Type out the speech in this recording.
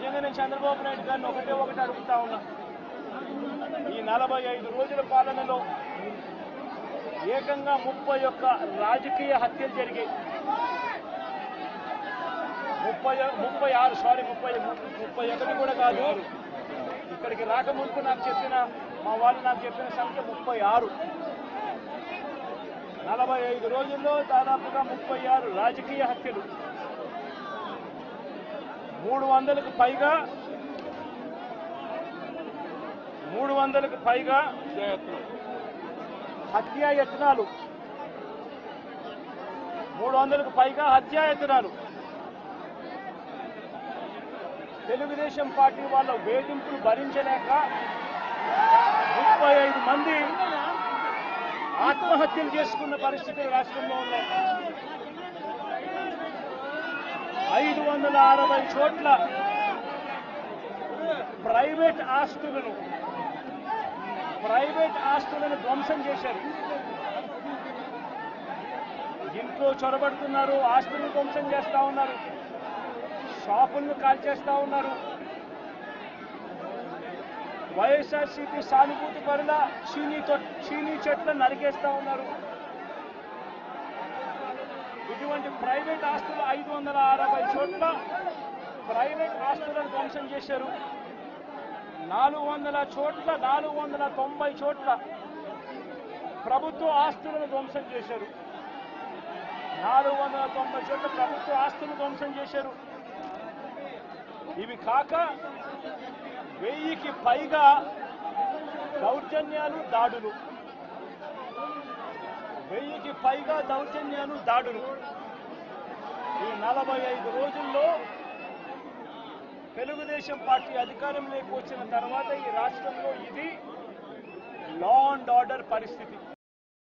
నిజంగా నేను చంద్రబాబు నాయుడు గారిని ఒకటి అడుగుతా ఉన్నా. ఈ 45 రోజుల పాలనలో ఏకంగా 31 రాజకీయ హత్యలు జరిగాయి. 31 కూడా కాదు. ఇక్కడికి రాకముందు మా వాళ్ళు నాకు చెప్పిన సంఖ్య 36. 45 రోజుల్లో దాదాపుగా 36 రాజకీయ హత్యలు, 300కు పైగా హత్యాయత్నాలు, 300కు పైగా హత్యాయత్నాలు. తెలుగుదేశం పార్టీ వాళ్ళ వేధింపులు భరించలేక 35 మంది ఆత్మహత్యలు చేసుకున్న పరిస్థితులు రాష్ట్రంలో ఉన్నాయి. 560 చోట్ల ప్రైవేట్ ఆస్తులను ధ్వంసం చేశారు. ఇంట్లో చొరబడుతున్నారు, ఆస్తులను ధ్వంసం చేస్తా ఉన్నారు, షాపులను కాల్చేస్తా ఉన్నారు. వైఎస్ఆర్సీపీ సానుభూతి పరుల చీనీ చెట్లను నరికేస్తా ఉన్నారు. ఇటువంటి ప్రైవేట్ ఆస్తులు 560 చోట్ల ప్రైవేట్ ఆస్తులను ధ్వంసం చేశారు. 490 చోట్ల ప్రభుత్వ ఆస్తులను ధ్వంసం చేశారు. 490 చోట్ల ప్రభుత్వ ఆస్తులను ధ్వంసం చేశారు. ఇవి కాక 1000కి పైగా దౌర్జన్యాలు, దాడులు. 1000కి పైగా దౌర్జన్యాలు, దాడులు. ఈ 45 రోజుల్లో తెలుగుదేశం పార్టీ అధికారంలోకి వచ్చిన తర్వాత ఈ రాష్ట్రంలో ఇది లా అండ్ ఆర్డర్ పరిస్థితి.